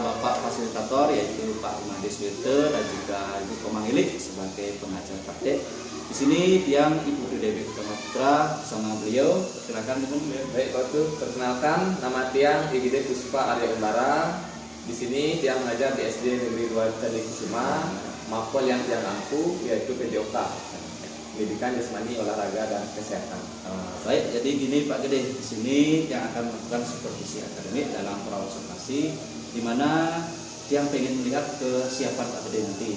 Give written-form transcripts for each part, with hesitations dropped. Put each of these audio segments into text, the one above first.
Bapak Fasilitator yaitu Pak Imadi Swirte dan juga Ibu Komangilik sebagai pengajar praktek. Di sini Tiang Ibu Dewi Utama Putra bersama beliau. Silakan Ibu. Baik, Pak Tuh, perkenalkan nama Tiang Igede Puspa Arya Umbara. Di sini Tiang mengajar di SD Negeri 2 Candi Kusuma, Mapol yang Tiang ampu yaitu PJOK, Pendidikan Jasmani, Olahraga dan Kesehatan. Baik, jadi gini Pak Gede, di sini yang akan melakukan supervisi akademik dalam praobservasi, di mana yang pengen melihat kesiapan Pak Gede nanti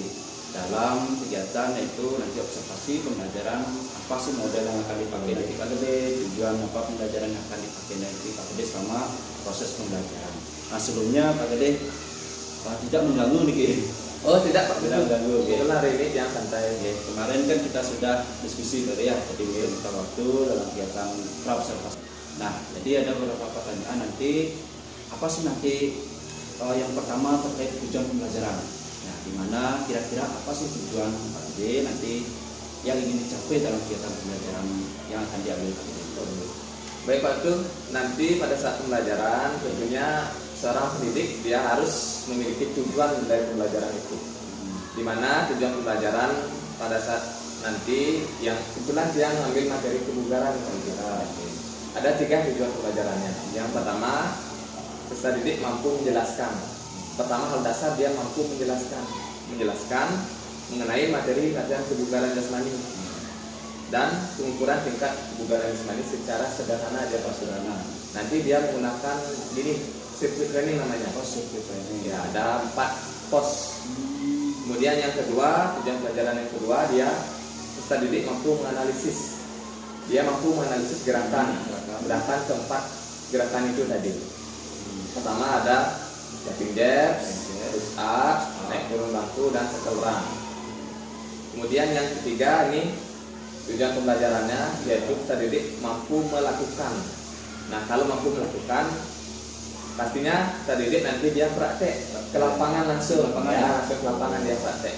dalam kegiatan, yaitu nanti observasi pembelajaran apa sih model yang akan dipakai nanti Pak Gede, tujuan apa pembelajaran yang akan dipakai nanti Pak Gede selama proses pembelajaran. Nah sebelumnya Pak Gede tidak mengganggu nih. Oh tidak Pak, tidak mengganggu. Kebetulan hari ini yang santai. Kemarin kan kita sudah diskusi tadi ya, jadi minta waktu dalam kegiatan praobservasi. Nah, jadi ada beberapa pertanyaan nanti. Apa sih nanti yang pertama terkait tujuan pembelajaran? Nah, di mana kira-kira apa sih tujuan Pak Gede nanti yang ingin dicapai dalam kegiatan pembelajaran yang akan diambil Pak Gede? Baik Pak Tuh, nanti pada saat pembelajaran tentunya seorang pendidik dia harus memiliki tujuan dari pembelajaran itu. Di mana tujuan pembelajaran pada saat nanti yang kebetulan dia mengambil materi kebugaran, ada 3 tujuan pembelajarannya. Yang pertama, peserta didik mampu menjelaskan. Pertama, hal dasar dia mampu menjelaskan mengenai materi latihan kebugaran jasmani dan pengukuran tingkat kebugaran jasmani secara sederhana aja Pak Sederhana. Nanti dia menggunakan sirkuit training namanya. Sirkuit training. Ya, ada 4 pos. Kemudian yang kedua, tujuan pelajaran yang kedua, dia peserta didik mampu menganalisis. Dia mampu menganalisis gerakan keempat gerakan itu tadi. Pertama ada jumping jacks, push up, naik turun bangku dan circle run. Kemudian yang ketiga ini tujuan pembelajarannya yaitu peserta didik mampu melakukan. Nah, kalau mampu melakukan, pastinya peserta didik nanti dia praktek ke lapangan langsung, ke lapangan dia praktek.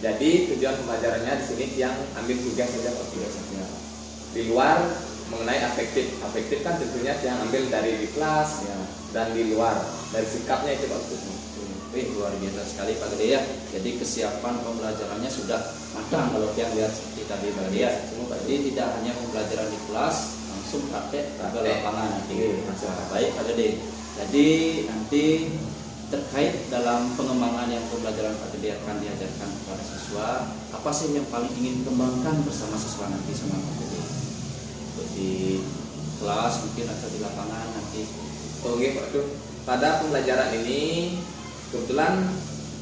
Jadi tujuan pembelajarannya di sini yang ambil tugas saja di luar mengenai afektif kan tentunya yang ambil dari di kelas dan di luar dari sikapnya itu Pak. Luar biasa sekali Pak Gede ya. Jadi kesiapan pembelajarannya sudah matang kalau yang lihat seperti tadi Pak Gede ya. Jadi tidak hanya pembelajaran di kelas, langsung praktek ke lapangan nanti. Baik Pak Gede. Jadi nanti terkait dalam pengembangan yang pembelajaran Pak Gede akan diajarkan kepada siswa, apa sih yang paling ingin kembangkan bersama siswa nanti sama Pak Gede? Di kelas mungkin atau di lapangan nanti. Oke Pak Tuh. Pada pembelajaran ini kebetulan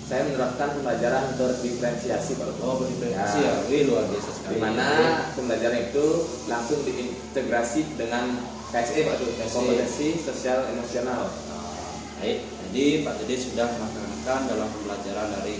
saya menerapkan pembelajaran berdiferensiasi Pak. Berdiferensiasi ya. Luar biasa sekali. Di mana pembelajaran itu langsung diintegrasi dengan KSE Pak Tuh, kompetensi sosial emosional. Baik, jadi Pak Gede sudah melaksanakan dalam pembelajaran dari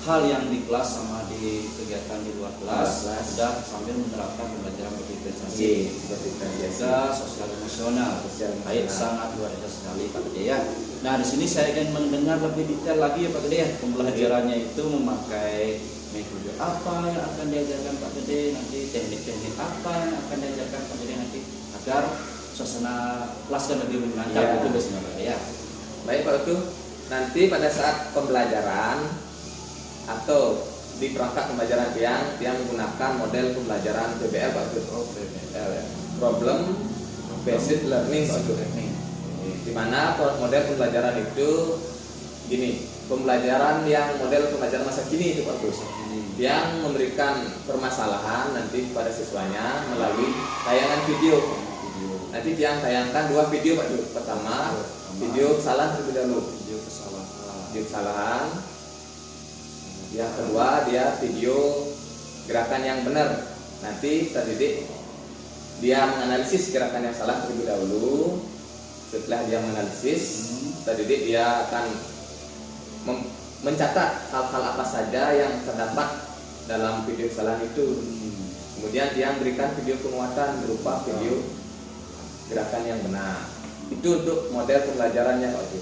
hal yang di kelas sama di kegiatan di luar kelas, sudah sambil menerapkan pembelajaran berdiferensiasi, juga sosial emosional. Baik, sangat luar biasa sekali Pak Gede ya. Nah, di sini saya ingin mendengar lebih detail lagi ya Pak Gede ya. Pembelajarannya itu memakai metode apa yang akan diajarkan Pak Gede nanti, teknik-teknik apa yang akan diajarkan Pak Gede nanti agar suasana kelas kan lebih menyenangkan itu biasanya Pak Gede ya. Baik Pak Tuh, nanti pada saat pembelajaran atau di perangkat pembelajaran yang menggunakan model pembelajaran PBL Pak Tuh. PBL ya. Problem Based Learning Pak Tuh. Di mana model pembelajaran itu gini, pembelajaran yang model pembelajaran masa kini itu Pak Tuh. Yang memberikan permasalahan nanti kepada siswanya melalui tayangan video. Nanti yang tayangkan 2 video Pak Tuh. Pertama, video kesalahan terlebih dahulu. Video kesalahan. Yang kedua dia video gerakan yang benar. Nanti terdidik dia menganalisis gerakan yang salah terlebih dahulu. Setelah dia menganalisis, terdidik dia akan mencatat hal-hal apa saja yang terdapat dalam video kesalahan itu. Kemudian dia memberikan video penguatan berupa video gerakan yang benar. Itu untuk model pembelajarannya Pak Ju.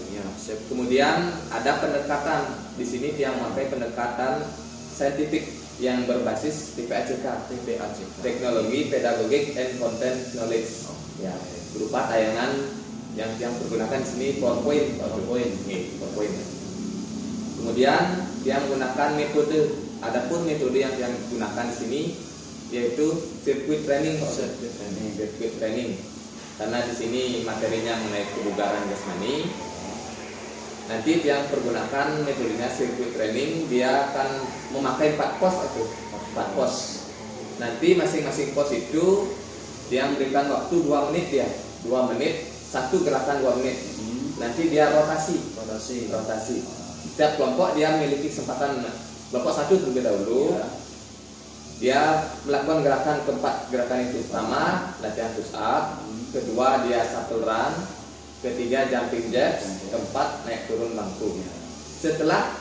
Kemudian ada pendekatan di sini yang memakai pendekatan saintifik yang berbasis TPACK, Teknologi Pedagogik and Content Knowledge. Ya, berupa tayangan yang pergunakan di sini PowerPoint. Kemudian dia menggunakan metode, adapun metode yang digunakan di sini yaitu sirkuit training. Sirkuit training. Karena di sini materinya mengenai kebugaran jasmani. Nanti yang pergunakan metodenya sirkuit training, dia akan memakai 4 pos atau 4 pos. Nanti masing-masing pos itu dia memberikan waktu 2 menit dia. 2 menit, satu gerakan 2 menit. Nanti dia rotasi. Setiap kelompok dia memiliki kesempatan. Kelompok 1 terlebih dahulu dia melakukan gerakan keempat. Gerakan itu pertama latihan push up, kedua dia shuttle run, ketiga jumping jacks, keempat naik turun bangku. Setelah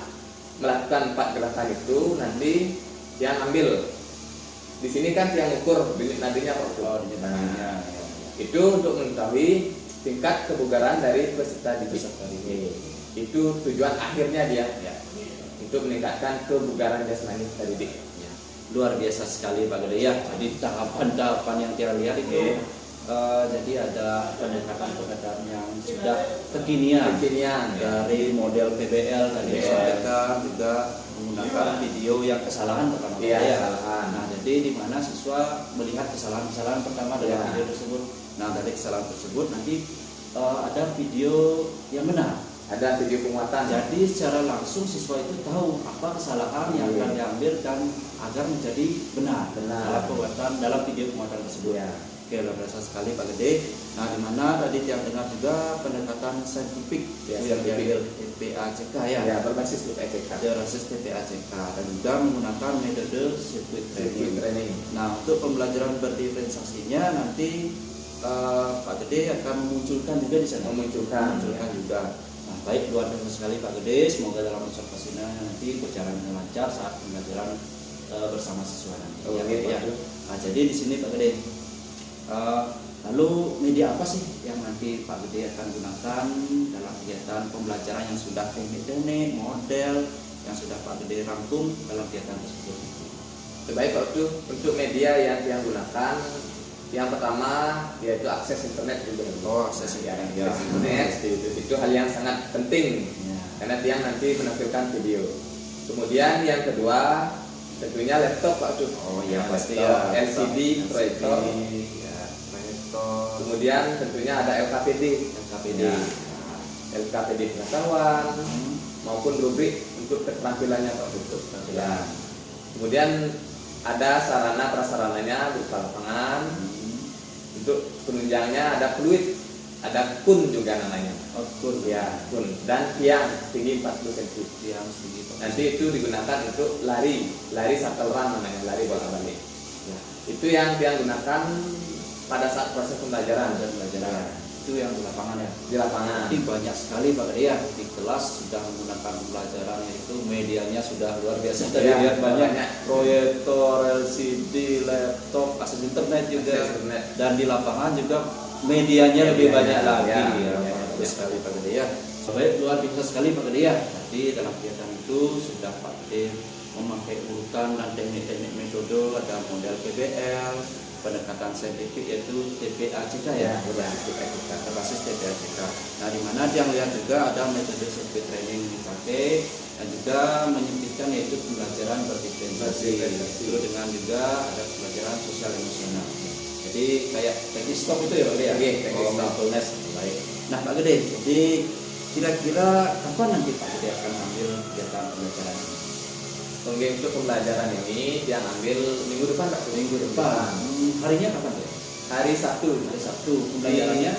melakukan 4 gerakan itu, nanti yang ambil di sini kan yang ukur denyut nadinya itu untuk mengetahui tingkat kebugaran dari peserta didik. Itu tujuan akhirnya dia untuk meningkatkan kebugaran jasmani peserta didik. Luar biasa sekali Pak Gede ya. Jadi tahapan-tahapan yang kita lihat itu jadi ada pendekatan-pendekatan yang sudah kekinian dari model PBL tadi disampaikan, juga menggunakan video yang kesalahan pertama Nah, jadi di mana siswa melihat kesalahan-kesalahan pertama dalam video tersebut. Nah, dari kesalahan tersebut nanti ada video yang benar. Ada video penguatan. Jadi secara langsung siswa itu tahu apa kesalahan yang akan diambil dan agar menjadi benar dalam penguatan dalam video penguatan tersebut. Oke, luar biasa sekali Pak Gede. Nah, di mana tadi yang dengar juga pendekatan saintifik yang diambil TPACK berbasis TPACK dan juga menggunakan metode sirkuit training. Nah, untuk pembelajaran berdiferensiasinya nanti Pak Gede akan memunculkan juga di sana. Memunculkan juga. Nah, baik, luar biasa sekali Pak Gede. Semoga dalam observasinya nanti berjalan dengan lancar saat pembelajaran bersama siswa nanti. Nah, jadi di sini Pak Gede. Lalu media apa sih yang nanti Pak Gede akan gunakan dalam kegiatan pembelajaran yang sudah teknik-teknik, model yang sudah Pak Gede rangkum dalam kegiatan tersebut? Baik Pak, untuk media yang gunakan yang pertama yaitu akses internet juga. Akses internet. Itu hal yang sangat penting karena dia nanti menampilkan video. Kemudian yang kedua tentunya laptop Pak. Pasti LCD proyektor. Kemudian tentunya ada LKPD pengetahuan maupun rubrik untuk keterampilannya Pak. Kemudian ada sarana prasarananya berupa lapangan. Untuk penunjangnya ada fluid, ada kun juga namanya. Kun dan tiang tinggi 40 cm. Nanti itu digunakan untuk lari shuttle run namanya, lari bolak-balik. Itu yang gunakan pada saat proses pembelajaran. Itu yang di lapangan ya. Di lapangan. Jadi banyak sekali Pak Gede ya, di kelas sudah menggunakan pembelajaran, itu medianya sudah luar biasa. Tadi lihat banyak proyektor, LCD, laptop, akses internet juga. Dan di lapangan juga medianya lebih banyak lagi. Bagus sekali Pak Gede ya. Baik, luar biasa sekali Pak Gede ya. Tadi dalam kegiatan itu sudah Pak Gede memakai urutan dan teknik-teknik metode, ada model PBL, pendekatan saintifik yaitu TPACK berbasis TPACK. Nah, di mana dia melihat juga ada metode sirkuit training dipakai dan juga menyempitkan yaitu pembelajaran berdiferensiasi itu dengan juga ada pembelajaran sosial emosional. Jadi kayak teknik stop itu ya Pak Gede ya. Mindfulness. Baik. Nah Pak Gede, jadi kira-kira kapan nanti Pak Gede akan ambil kegiatan pembelajaran ini? Untuk pembelajaran ini yang ambil minggu depan Pak. Minggu depan. Harinya kapan ya? Hari Sabtu. Pembelajarannya?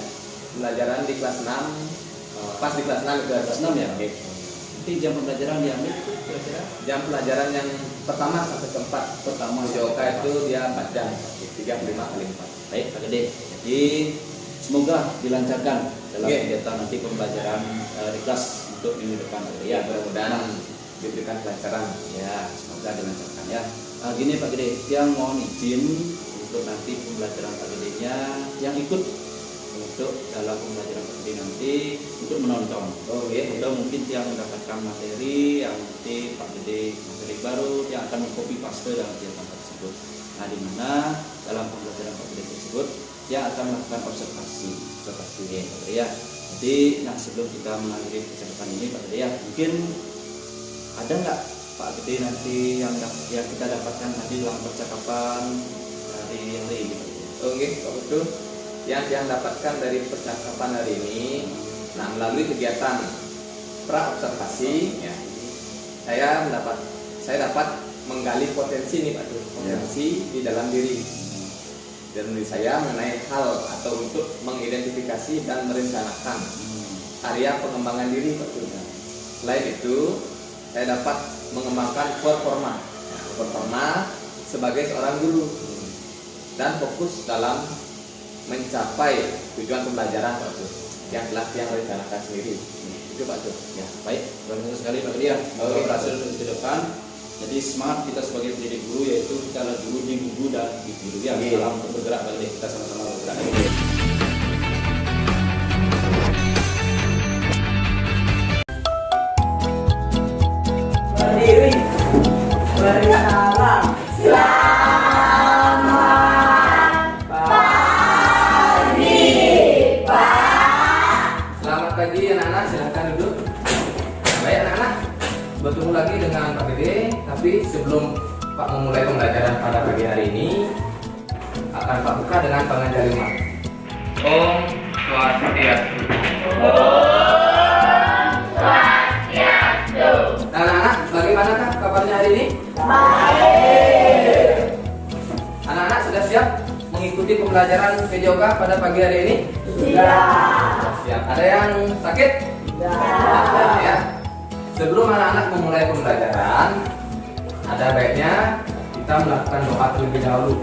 Pembelajaran di kelas 6. Pas di kelas 6 ya. Nanti jam pembelajaran diambil itu kira-kira? Jam pelajaran yang pertama sampai keempat. Pertama Yoga itu dia 4 jam. 35 kali 4. Baik Pak Gede. Jadi semoga dilancarkan dalam kegiatan nanti pembelajaran di kelas untuk minggu depan. Ya, mudah-mudahan diberikan kelancaran. Ya, semoga dilancarkan ya. Gini Pak Gede, yang mohon izin untuk nanti pembelajaran Pak Gede-nya yang ikut untuk dalam pembelajaran Pak Gede nanti untuk menonton. Atau mungkin yang mendapatkan materi yang nanti Pak Gede materi baru yang akan mengcopy paste dalam kegiatan tersebut. Nah, di mana dalam pembelajaran Pak Gede tersebut yang akan melakukan observasi ya. Jadi, sebelum kita mengakhiri kesempatan ini Pak Gede ya, mungkin ada nggak Pak Gede nanti yang kita dapatkan nanti dalam percakapan hari ini gitu? Oke, Pak Betul. Yang dapatkan dari percakapan hari ini, nah melalui kegiatan pra observasi, ya, saya dapat menggali potensi nih Pak Betul, potensi di dalam diri dan diri saya mengenai hal atau untuk mengidentifikasi dan merencanakan area pengembangan diri Pak Betul. Selain itu, saya dapat mengembangkan performa sebagai seorang guru dan fokus dalam mencapai tujuan pembelajaran Pak Betul yang telah yang rencanakan sendiri. Itu Pak Betul. Ya, baik, berhasil sekali Pak Gede ya. Berhasil ke depan. Jadi semangat kita sebagai pendidik guru yaitu kita adalah guru di guru dan di guru ya. Dalam bergerak Pak Gede, kita sama-sama bergerak. Berdiri, beri salam. Selamat pagi anak-anak, silahkan duduk. Baik anak-anak, bertemu lagi dengan Pak Gede. Tapi sebelum Pak memulai pembelajaran pada pagi hari ini, akan Pak buka dengan pengajar lima. Om Swastiastu. Nah, anak-anak, bagaimanakah kabarnya hari ini? Baik. Anak-anak sudah siap mengikuti pembelajaran PJOGA pada pagi hari ini? Siap. Ada yang sakit? Ya. Sebelum anak-anak memulai pembelajaran, ada baiknya kita melakukan doa terlebih dahulu.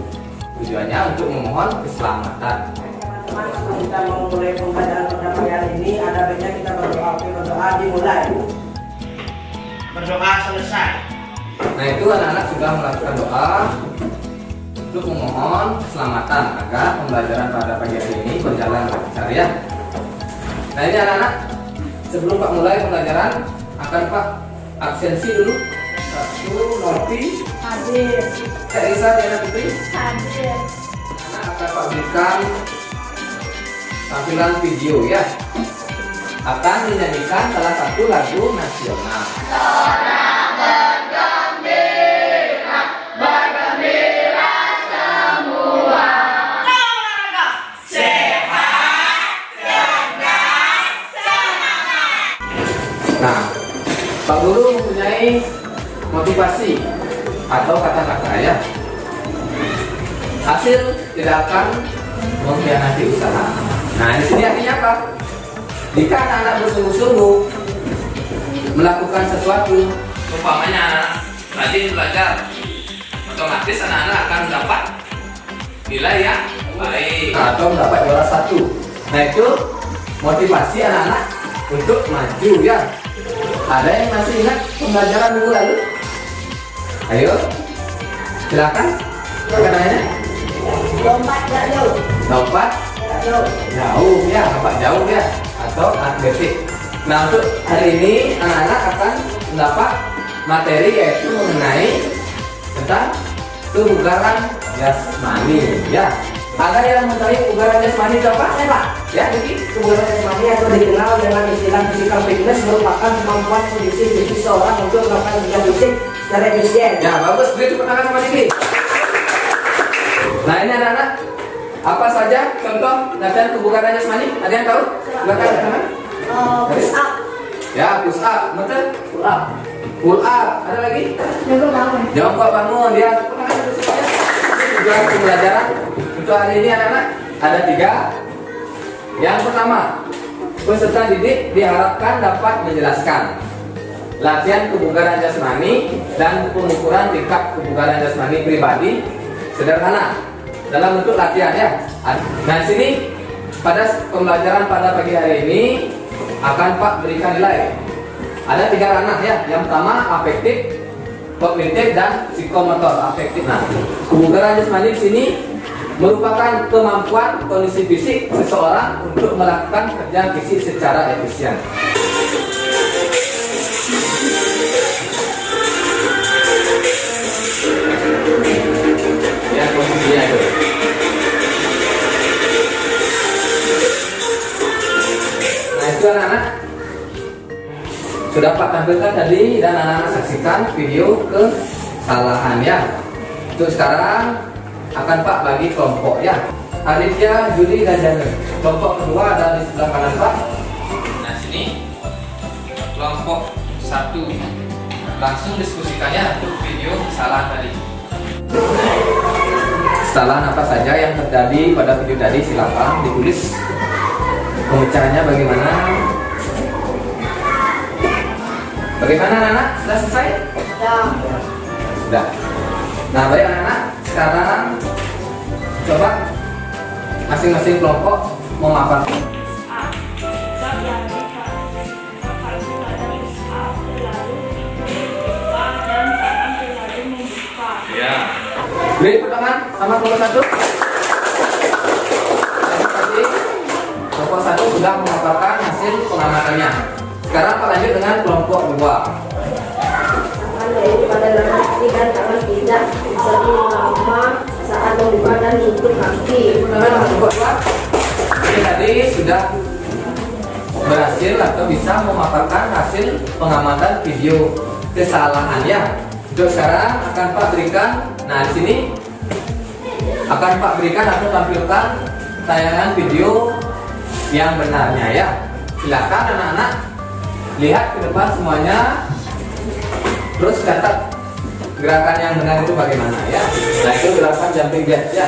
Tujuannya untuk memohon keselamatan. Teman-teman, kita memulai pembelajaran pada pagi hari ini, ada baiknya kita berdoa dimulai. Berdoa selesai. Nah, itu anak-anak sudah melakukan doa untuk memohon keselamatan agar pembelajaran pada pagi hari ini berjalan lancar ya. Nah, ini anak-anak, sebelum Pak mulai pembelajaran, akan Pak absensi dulu. Satu, Norti, Hadir. Kak Risa, Diana Putri. Hadir. Anak akan Pak berikan tampilan video ya. Akan dinyanyikan salah satu lagu nasional. Nah, Pak Guru mempunyai motivasi atau kata-kata ya. Hasil tidak akan mengkhianati usaha. Nah, di sini artinya apa? Jika anak-anak bersungguh-sungguh melakukan sesuatu, umpamanya anak rajin belajar, otomatis anak-anak akan mendapat nilai yang baik atau mendapat juara satu. Nah, itu motivasi anak-anak untuk maju ya. Ada yang masih ingat pembelajaran minggu lalu? Ayo, silakan. Katanya Lompat jauh. lompat jauh ya, lompat jauh ya, atau atletik. Nah, untuk hari ini anak-anak akan mendapat materi yaitu mengenai tentang kebugaran jasmani ya. Ada yang mengetahui kebugaran jasmani itu apa? Pak? Ya, jadi Kebugaran jasmani atau dikenal dengan istilah physical fitness merupakan kemampuan kondisi fisik seorang untuk melakukan kerja fisik secara efisien. ya bagus, beri tepuk tangan sama Diki. Nah, ini anak-anak, apa saja contoh latihan kebugaran jasmani? Ada yang tahu? Silakan teman. Push up. Ya, push up, betul? Pull up. Pull up, ada lagi? Jongkok bangun, ya. Tepuk tangan dulu semuanya. Ini tujuan pembelajaran untuk hari ini anak-anak ada 3. Yang pertama, peserta didik diharapkan dapat menjelaskan latihan kebugaran jasmani dan pengukuran tingkat kebugaran jasmani pribadi sederhana dalam bentuk latihan ya. Nah, sini pada pembelajaran pada pagi hari ini akan Pak berikan nilai. Ada 3 ranah ya. Yang pertama afektif, kognitif dan psikomotor afektif. Nah, kebugaran jasmani di sini merupakan kemampuan kondisi fisik seseorang untuk melakukan kerja fisik secara efisien. Ya, posisinya itu. Nah, itu anak-anak. sudah Pak tampilkan tadi dan anak-anak saksikan video kesalahannya. Untuk sekarang akan Pak bagi kelompok ya. Aditya, Juli, dan Jana. Kelompok kedua ada di sebelah kanan Pak. Nah sini kelompok 1 langsung diskusikannya untuk video kesalahan tadi. Kesalahan apa saja yang terjadi pada video tadi silakan ditulis. Pemecahannya bagaimana? Bagaimana anak-anak? Sudah selesai? Sudah. Nah baik anak-anak, sekarang coba masing-masing kelompok memaparkan. Ya. Beri tangan sama kelompok 1. Tadi kelompok 1 sudah memaparkan hasil pengamatannya. Sekarang Pak lanjut dengan kelompok 2. Yaitu pada lengan kaki dan tangan tidak sering lama saat membuka dan tutup kaki. Ini tadi sudah berhasil atau bisa memaparkan hasil pengamatan video kesalahannya. Untuk sekarang akan Pak berikan, nah di sini akan Pak berikan atau tampilkan tayangan video yang benarnya ya. Silakan anak-anak lihat ke depan semuanya, terus catat gerakan yang benar itu bagaimana ya. Nah itu gerakan jumping jack ya.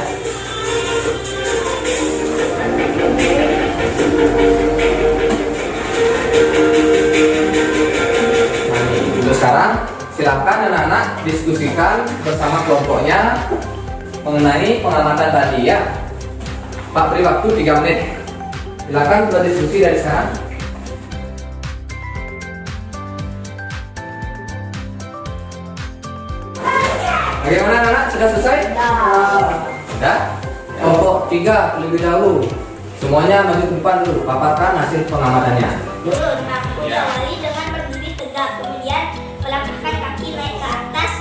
Nah, untuk sekarang silakan anak-anak diskusikan bersama kelompoknya mengenai pengamatan tadi ya. Pak beri waktu 3 menit. Silakan berdiskusi dari sekarang. Bagaimana anak-anak? Sudah selesai? Sudah? Kelompok 3 terlebih dahulu. Semuanya maju ke depan dulu, paparkan hasil pengamatannya. Awali dengan berdiri tegak, kemudian melangkahkan kaki naik ke atas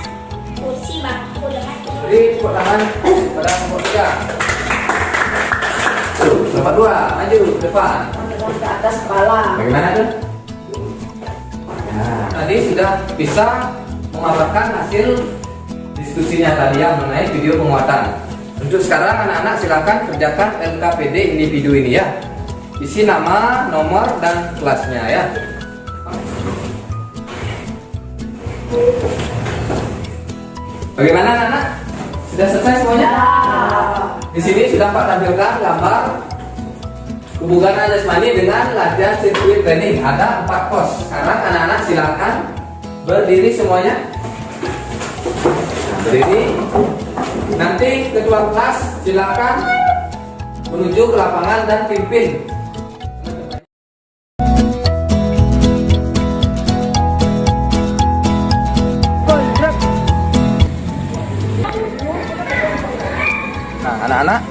kursi bangku dengan Beri tepuk tangan pada kelompok 3. Kelompok 2, maju ke depan. Ke atas kepala. Bagaimana tuh? Nah, tadi sudah bisa memaparkan hasil diskusinya tadi yang mengenai video penguatan. Untuk sekarang anak-anak silakan kerjakan LKPD individu ini ya. Isi nama, nomor, dan kelasnya ya. Bagaimana anak-anak? Sudah selesai semuanya? Di sini sudah Pak tampilkan gambar kebugaran jasmani dengan latihan sirkuit training. Ada 4 pos. Sekarang anak-anak silakan berdiri semuanya. Berdiri. Nanti ketua kelas silakan menuju ke lapangan dan pimpin. Nah, anak-anak,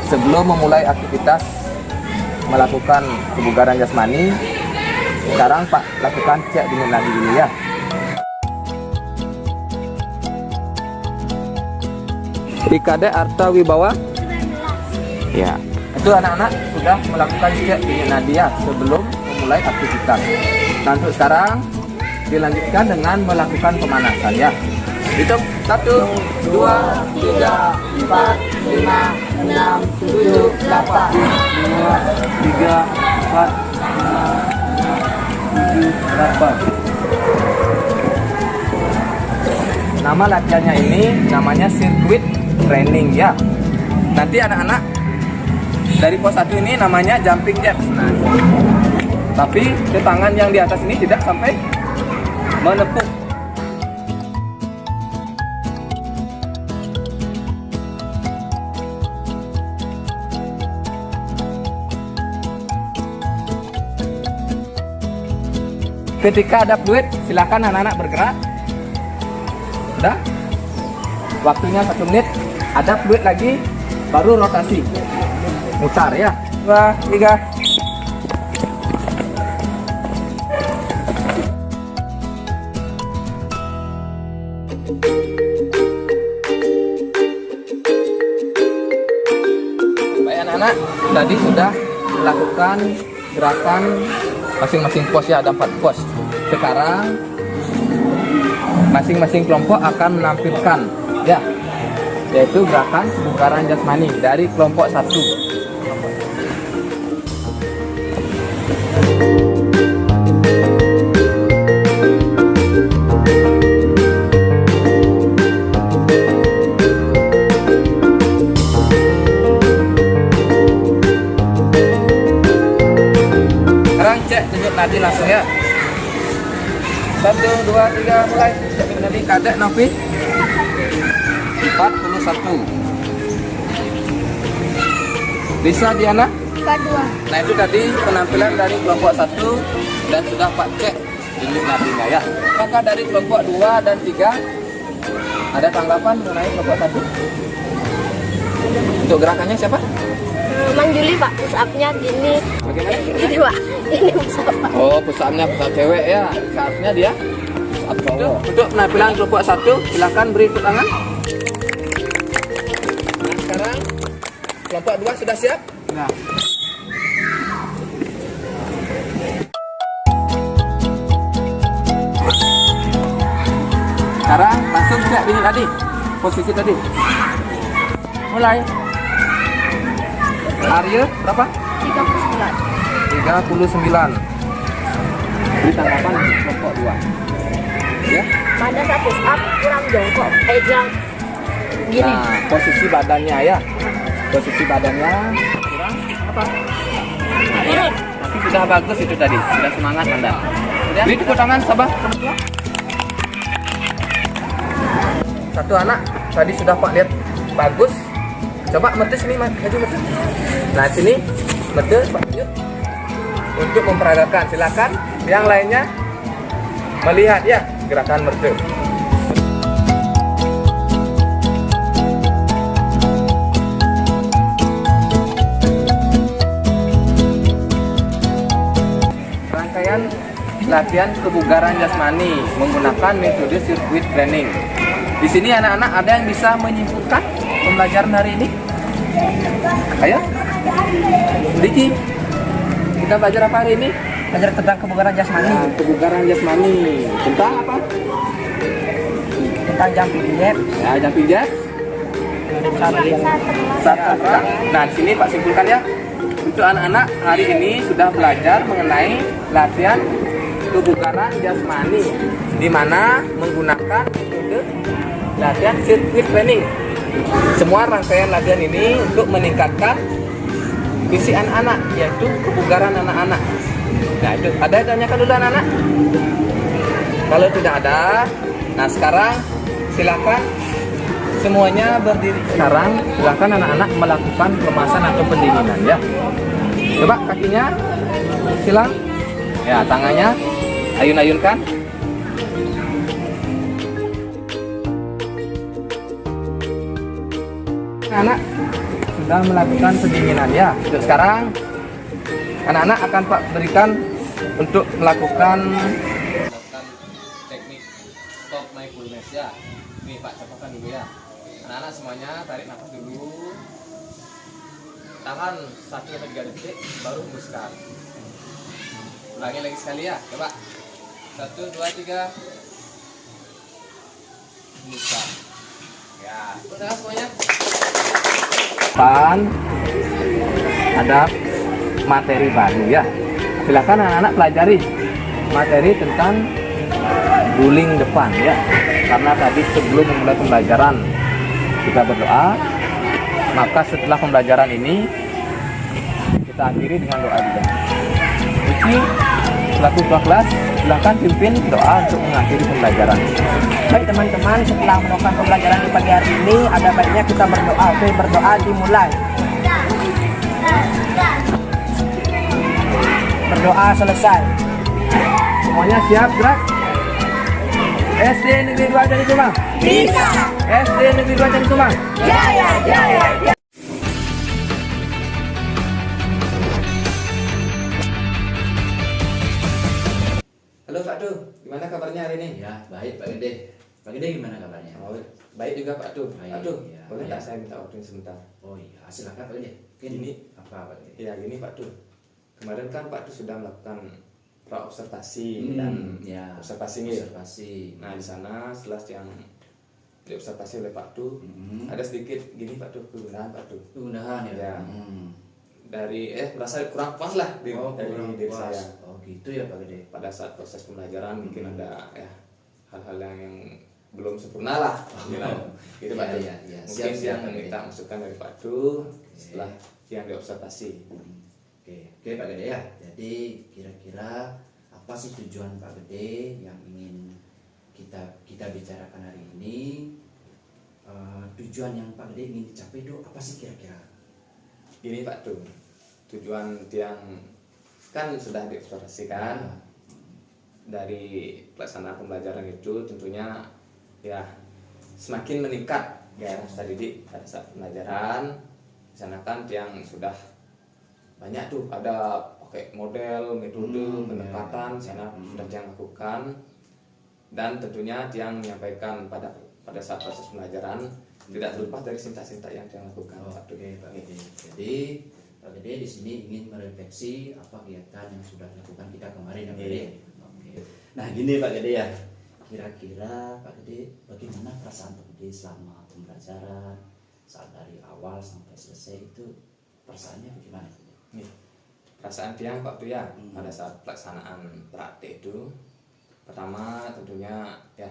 sebelum memulai aktivitas melakukan kebugaran jasmani, sekarang Pak lakukan cek dingin lagi dulu ya. Ikade Arta Wibawa 19. Ya, itu anak-anak sudah melakukan cek dingin nadia sebelum memulai aktivitas. Nah, untuk sekarang dilanjutkan dengan melakukan pemanasan ya. Hitung 1, 2, 3, 4, 5, 6, 7, 8. 2, 3, 4, 5, 6, 7, 8. Nama latihannya ini namanya sirkuit training ya. Nanti anak-anak dari pos 1 ini namanya jumping jacks. Nah, tapi ke tangan yang di atas ini tidak sampai menepuk. Ketika ada fluid, silakan anak-anak bergerak. Udah? Waktunya 1 menit. Ada fluid lagi, baru rotasi. Mutar ya. 2, 3. Baik anak-anak, tadi sudah melakukan gerakan masing-masing pos ya, ada 4 pos. sekarang masing-masing kelompok akan menampilkan ya, yaitu gerakan kebugaran jasmani dari kelompok 1. Sekarang cek tunjuk nadi langsung ya. 1, 2, 3 mulai. Cek nadi kadek Novi 41. Lisa Diana 42. Nah itu tadi penampilan dari kelompok 1 dan sudah Pak cek unit nadinya ya. Maka dari kelompok 2 dan 3 ada tanggapan mengenai kelompok 1? Untuk gerakannya siapa? Mang Juli Pak, push up-nya gini. Bagaimana? Gini Pak, ini push up Pak. Oh, pusatnya pusat cewek ya. Saatnya dia pusat cowok. Untuk penampilan kelompok 1 silakan beri tepuk tangan. Nah, sekarang kelompok 2 sudah siap? Nah. Sekarang langsung cek ini tadi. Posisi tadi. Mulai. Arya berapa? 39. Beri tanggapan untuk kelompok 2. Ya. Pada saat push up kurang jongkok, kurang gini. Nah, posisi badannya ya. Posisi badannya kurang apa? Turun. Tapi sudah bagus itu tadi. Sudah semangat Anda. Beri tepuk tangan sabar. Satu anak tadi sudah Pak lihat bagus. Coba mete sini, maju mete. Nah, sini mete Pak tunjuk. Untuk memperagakan, silakan yang lainnya melihat ya gerakan mete. Rangkaian latihan kebugaran jasmani menggunakan metode sirkuit training. Di sini anak-anak ada yang bisa menyimpulkan pembelajaran hari ini? Ayo, Diki, kita belajar apa hari ini? Belajar tentang kebugaran jasmani, Nah, kebugaran jasmani tentang apa? tentang jumping jack, Ya, jumping jack. Satu. Nah, di sini Pak simpulkan ya. Untuk anak-anak hari ini sudah belajar mengenai latihan kebugaran jasmani, di mana menggunakan metode latihan sirkuit training. Semua rangkaian latihan ini untuk meningkatkan visi anak-anak, yaitu kebugaran anak-anak. Nah itu, ada yang tanyakan dulu anak-anak? Kalau tidak ada, nah sekarang silakan semuanya berdiri. Sekarang silakan anak-anak melakukan pelemasan atau pendinginan ya. Coba kakinya silang, ya tangannya ayun-ayunkan. Anak sudah melakukan pendinginan ya. Untuk sekarang anak-anak akan Pak berikan untuk melakukan teknik stop mindfulness ya. Nih Pak contohkan dulu ya. Anak-anak semuanya tarik nafas dulu. Tahan 1-3 detik baru hembuskan. Ulangi lagi sekali ya. Coba. 1, 2, 3. Hembuskan. Ya, udah semuanya. Ada materi baru ya. Silakan anak-anak pelajari materi tentang guling depan ya. Karena tadi sebelum memulai pembelajaran kita berdoa, maka setelah pembelajaran ini kita akhiri dengan doa juga. Jadi selaku ketua kelas silakan pimpin doa untuk mengakhiri pembelajaran. Baik teman-teman, setelah melakukan pembelajaran di pagi hari ini, ada baiknya kita berdoa. Oke, berdoa dimulai. Berdoa selesai. Semuanya siap gerak? SD Negeri 2 Candi Sumang? Bisa. SD Negeri 2 Candi Sumang? Jaya, jaya, jaya. Halo Pak Du, gimana kabarnya hari ini? Ya, baik Pak Gede. Pak Gede gimana kabarnya? Oh, baik juga Pak Du. Baik, Pak Du, ya, boleh ya. tak saya minta waktunya sebentar? Oh iya, silakan Pak Gede. Gini. Apa Pak Gede? Ya gini Pak Du, kemarin kan Pak Du sudah melakukan observasi dan ya, observasi. Nah di sana setelah yang diobservasi oleh Pak Du, ada sedikit gini Pak Du, kegundahan Pak Du. Kegundahan ya. Dari merasa kurang puas lah dari diri puas. saya. Oh gitu ya Pak Gede. Pada saat proses pembelajaran mungkin ada ya hal-hal yang belum sempurna lah. Gitu Pak Du. Mungkin yang minta masukan dari Pak Du setelah yang diobservasi. Oke Pak Gede ya. Jadi kira-kira apa sih tujuan Pak Gede yang ingin kita bicarakan hari ini? Tujuan yang Pak Gede ingin dicapai itu apa sih kira-kira? Ini Pak Du, tujuan yang kan sudah diobservasikan dari pelaksanaan pembelajaran itu tentunya ya semakin meningkat gairah peserta didik pada saat pembelajaran. Di sana kan yang sudah banyak tuh ada pakai model, metode, pendekatan, sana sudah yang lakukan, dan tentunya yang menyampaikan pada saat proses pembelajaran tidak terlepas dari sintak-sintak yang dia lakukan. Oke Pak Gede. Jadi Pak Gede di sini ingin merefleksi apa kegiatan yang sudah dilakukan kita kemarin ya Pak Gede. Oke. Nah gini Pak Gede ya, kira-kira Pak Gede bagaimana perasaan Pak Gede selama pembelajaran saat dari awal sampai selesai itu perasaannya bagaimana? Nih, perasaan tiang Pak Du ya pada saat pelaksanaan praktik itu pertama tentunya ya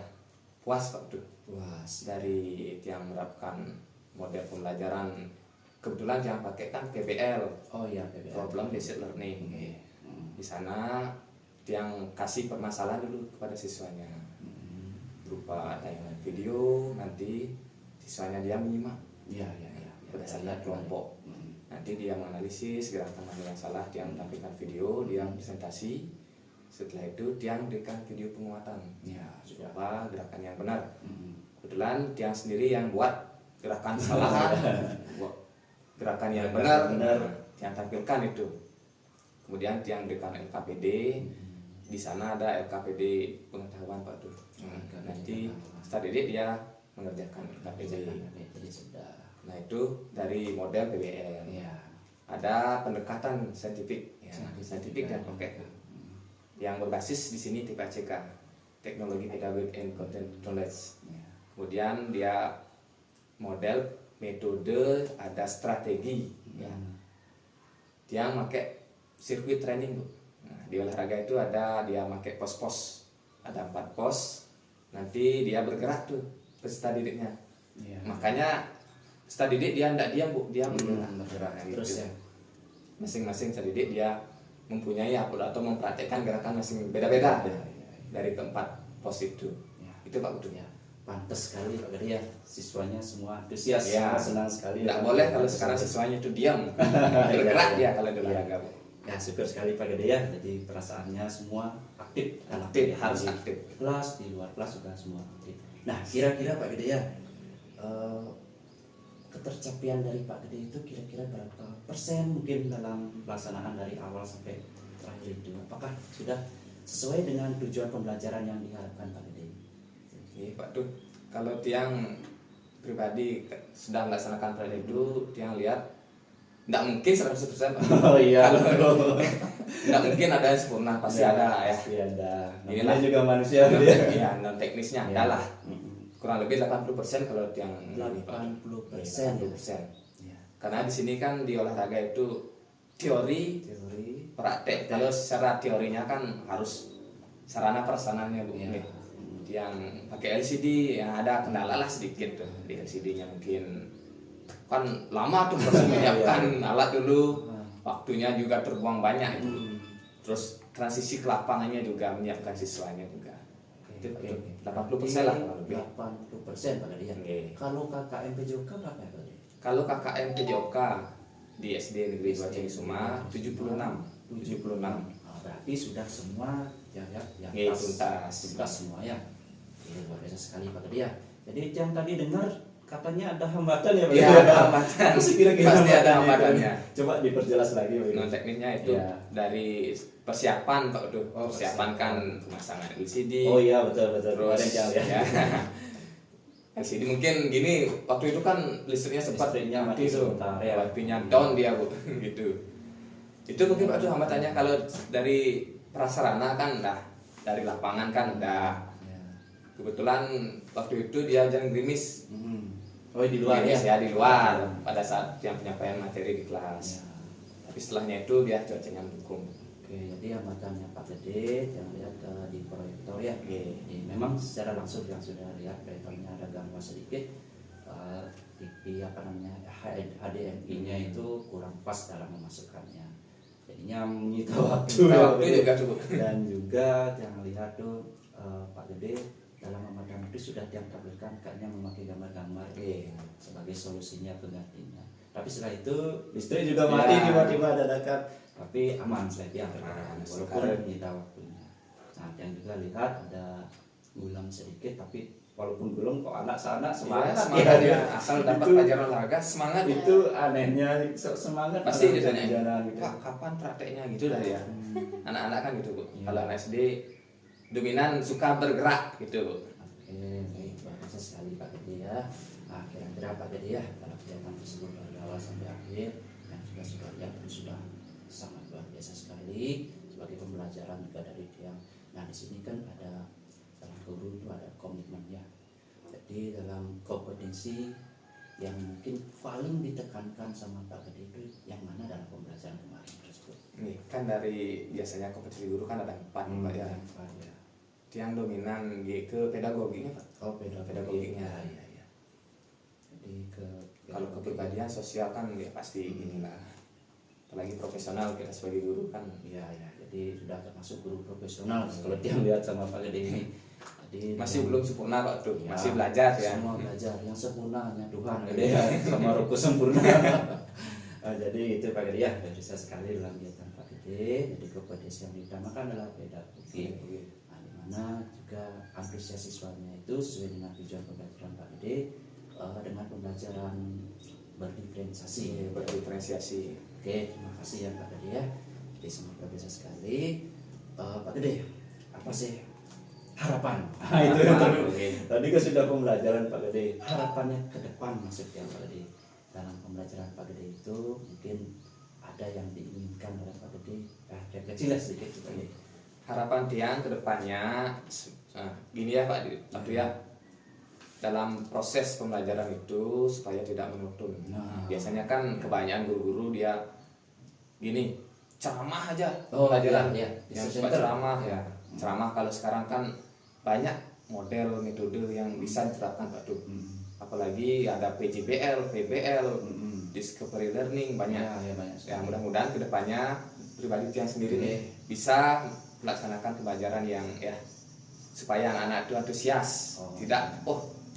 puas Pak Du. Puas Dari yang menerapkan model pembelajaran, kebetulan yang pakai kan PBL. Oh iya PBL. Problem Based Learning. Di sana yang kasih permasalahan dulu kepada siswanya berupa tayangan video, nanti siswanya dia menyimak berdasarkan kelompok. Nanti dia menganalisis gerakan mana yang salah, dia menampilkan video, dia presentasi. Setelah itu dia memberikan video penguatan apa gerakan yang benar. Kebetulan dia sendiri yang buat gerakan salah, gerakan yang benar yang tampilkan itu. Kemudian dia memberikan LKPD. Di sana ada LKPD pengetahuan Pak Du. Nanti setelah didik dia mengerjakan LKPD. Nah itu dari model PBL. Ada pendekatan saintifik, saintifik dan konkret yang berbasis di sini TPACK, Teknologi Pedagogik and Content Knowledge. Kemudian dia model, metode, ada strategi. Dia pakai sirkuit training Bu. Nah, di olahraga itu ada dia pakai pos-pos, ada 4 pos. Nanti dia bergerak tuh peserta didiknya. Makanya peserta didik dia tidak diam Bu, dia bergerak terus gitu. Masing-masing peserta didik dia mempunyai atau mempraktekkan gerakan masing beda-beda dari keempat pos itu. Itu Pak Budu. Pantas sekali Pak Gede ya, siswanya semua antusias, senang sekali. Tidak boleh kalau sekarang siswanya itu diam, bergerak dia kalau di olahraga. Ya syukur sekali Pak Gede ya, jadi perasaannya semua aktif, harus aktif. Kelas di luar kelas juga semua aktif. Nah kira-kira Pak Gede ya, ketercapaian dari Pak Gede itu kira-kira berapa persen mungkin dalam pelaksanaan dari awal sampai terakhir itu? Apakah sudah sesuai dengan tujuan pembelajaran yang diharapkan Pak Gede? Pak Du, kalau tiang pribadi sedang melaksanakan proyek itu, tiang lihat tidak mungkin 100%. Oh iya. Tidak mungkin ada yang sempurna, pasti ada ya. Pasti ada. Inilah juga manusia. Ya, non teknisnya adalah kurang lebih 80% kalau tiang 80%. Karena di sini kan di olahraga itu teori, praktek. Kalau secara teorinya kan harus sarana prasarananya Bu. Yang pakai LCD yang ada kendala lah sedikit tuh di LCD-nya, mungkin kan lama tuh proses menyiapkan alat dulu, waktunya juga terbuang banyak itu. Terus transisi ke lapangannya juga menyiapkan siswanya juga. Itu 80% lah lebih. 80% Pak Gede. Kalau KKM PJOK berapa ya Pak Gede? Kalau KKM PJOK di SD Negeri 2 Cisuma 76. Berarti sudah semua yang tuntas semua ya. Luar biasa sekali Pak Gede ya. Jadi yang tadi dengar katanya ada hambatan ya Pak? Iya, ada hambatan. Pasti ada hambatannya. Coba diperjelas lagi Pak. Non teknisnya itu dari persiapan Pak Udo. Persiapan kan pemasangan LCD. Oh iya betul. Terus ya. LCD mungkin gini, waktu itu kan listriknya sempat mati sebentar ya. Wifi-nya down dia Bu gitu. Itu mungkin Pak Udo hambatannya kalau dari prasarana kan udah dari lapangan kan udah. Ya. Kebetulan waktu itu dia hujan gerimis. Oh di luar ya? Gerimis ya di luar pada saat yang penyampaian materi di kelas. Ya. Tapi setelahnya itu dia cuacanya mendukung. Oke, jadi amatannya Pak Gede yang lihat di proyektor ya. Oke. Jadi memang secara langsung yang sudah lihat proyektornya ada gangguan sedikit. Di apa namanya HDMI-nya itu kurang pas dalam memasukkannya. Jadinya menyita waktu. Juga cukup. Dan juga yang lihat tuh Pak Gede dalam amatan itu sudah ditampilkan kayaknya memakai gambar-gambar sebagai solusinya penggantinya. Tapi setelah itu listrik juga mati tiba-tiba dadakan. Tapi aman setelah walaupun menyita waktunya. Nah yang juga lihat ada gulam sedikit tapi walaupun belum kok anak-anak semangat ya. Asal dapat pelajaran olahraga semangat itu anehnya semangat pasti ditanya gitu. Pak kapan prakteknya gitu lah ya. Anak-anak kan gitu Bu. Iya. Kalau anak SD dominan suka bergerak gitu Bu. Oke, baik, bagus sekali Pak Gede ya. Nah, kira-kira Pak Gede ya dalam kegiatan tersebut dari awal sampai akhir yang sudah lihat itu sudah sangat luar biasa sekali sebagai pembelajaran juga dari Tiang. Nah di sini kan ada dalam guru itu ada komitmennya. Jadi dalam kompetensi yang mungkin paling ditekankan sama Pak Gede itu yang mana dalam pembelajaran kemarin tersebut. Nih kan dari biasanya kompetensi guru kan ada 4 nih Pak ya. Ya. Yang dominan ke pedagoginya Pak. Oh pedagoginya. Ya. Jadi kalau kepribadian sosial kan ya pasti inilah. Apalagi profesional kita sebagai guru kan. Iya. Jadi sudah termasuk guru profesional kalau dia lihat sama Pak Gede ini. Jadi masih belum sempurna Pak tuh. Ya, masih belajar ya. Semua belajar. Yang sempurna hanya Tuhan Gede ya. Sama Roku sempurna. Jadi itu Pak Gede ya. Bisa sekali dalam kegiatan Pak Gede. Jadi kompetensi yang diutamakan adalah pedagogi. Nah, di mana juga antusias siswanya itu sesuai dengan tujuan pembelajaran Pak Gede dengan pembelajaran berdiferensiasi. Berdiferensiasi. Oke, terima kasih ya Pak Gede ya. Jadi sangat luar biasa sekali. Pak Gede, apa sih harapan? Itu yang tadi kan sudah pembelajaran Pak Gede. Harapannya ke depan maksudnya Pak Gede. Dalam pembelajaran Pak Gede itu mungkin ada yang diinginkan oleh Pak Gede. Kecil lah sedikit Pak Gede. Harapan Tiang ke depannya gini ya Pak ya. Dalam proses pembelajaran itu supaya tidak monoton. Biasanya kan kebanyakan guru-guru dia gini ceramah aja pelajaran ya. Yang suka ceramah ya. Ceramah kalau sekarang kan banyak model metode yang bisa diterapkan Pak tuh. Apalagi ada PJBL, PBL, discovery learning banyak. Ya mudah-mudahan kedepannya pribadi Tiang sendiri nih bisa melaksanakan pembelajaran yang ya supaya anak-anak itu antusias. Tidak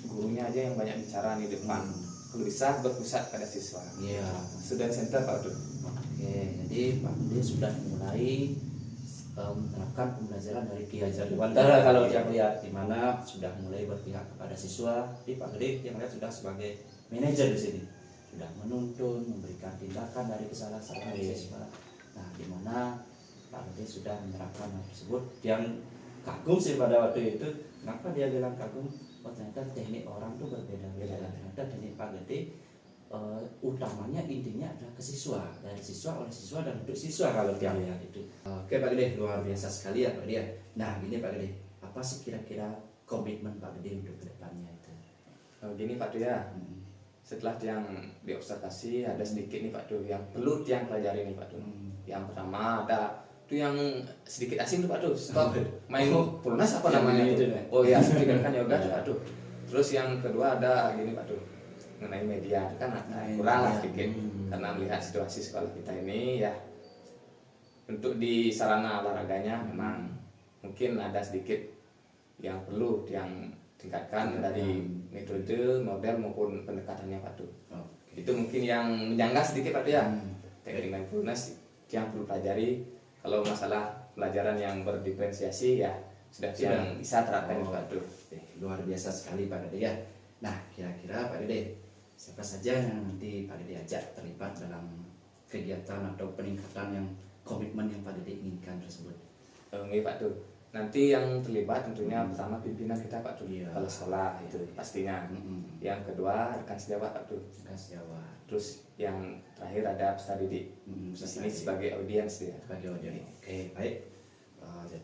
gurunya aja yang banyak bicara di depan. Kalau bisa berpusat pada siswa. Iya. Student center Pak tuh. Oke, jadi Pak Gede sudah mulai menerapkan pembelajaran dari Ki Hajar Dewantara kalau yang lihat di mana sudah mulai berpihak kepada siswa. Di Pak Gede yang lihat sudah sebagai manajer di sini, sudah menuntun, memberikan tindakan dari kesalahan siswa. Nah, di mana Pak Gede sudah menerapkan hal tersebut. Yang kagum sih pada waktu itu, kenapa dia bilang kagum? Oh ternyata teknik orang tuh berbeda-beda. Ternyata teknik Pak Gede utamanya intinya adalah ke siswa, dari siswa oleh siswa dan untuk siswa kalau dia lihat itu. Oke Pak Gede, luar biasa sekali ya Pak Gede. Nah gini Pak Gede, apa sih kira-kira komitmen Pak Gede untuk kedepannya itu? Gini Pak tuh ya, setelah yang diobservasi ada sedikit nih Pak tuh yang perlu yang pelajari nih Pak tuh. Yang pertama ada tuh yang sedikit asing tuh Pak tuh, stop main pulnas apa namanya itu? Oh ya, sedikit kan yoga Pak tuh. Terus yang kedua ada gini Pak tuh, mengenai media kan kurang lah sedikit karena melihat situasi sekolah kita ini ya untuk di sarana olahraganya memang mungkin ada sedikit yang perlu yang tingkatkan dari metode, model maupun pendekatannya Pak tuh. Itu mungkin yang menjanggal sedikit Pak tuh ya. Teknik mindfulness yang perlu pelajari. Kalau masalah pelajaran yang berdiferensiasi ya sudah yang bisa terapkan Pak tuh. Luar biasa sekali Pak Gede ya. Nah kira-kira Pak Gede, siapa saja yang nanti Pak Gede ajak terlibat dalam kegiatan atau peningkatan yang komitmen yang Pak Gede inginkan tersebut? Pak tuh. Nanti yang terlibat tentunya pertama pimpinan kita Pak tuh. Kalau sekolah itu pastinya. Yang kedua rekan sejawat Pak tuh. Rekan sejawat. Terus yang terakhir ada peserta didik. Di sini sebagai audiens dia. Sebagai audiens. Oke baik.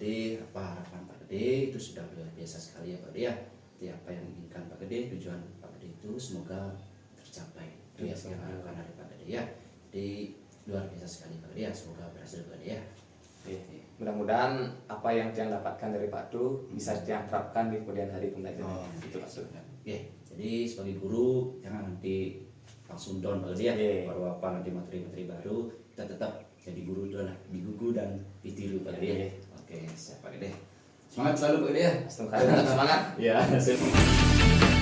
Gede, apa harapan Pak Gede itu sudah luar biasa sekali ya Pak Gede ya. Jadi apa yang diinginkan Pak Gede, tujuan Pak Gede itu semoga tercapai. Itu ya yang harapan dari Pak Gede ya. Jadi luar biasa sekali Pak Gede ya, semoga berhasil Pak Gede ya. Mudah-mudahan apa yang Tiang dapatkan dari Pak Du bisa Tiang terapkan di kemudian hari pembelajaran. Itu Pak Du. Jadi sebagai guru jangan nanti langsung down Pak Gede ya. Baru apa nanti materi-materi baru, kita tetap jadi guru itu lah digugu dan ditiru Pak Gede ya. Oke, siap Pak Gede. Semangat selalu Pak Gede ya. Semangat. Ya, siap.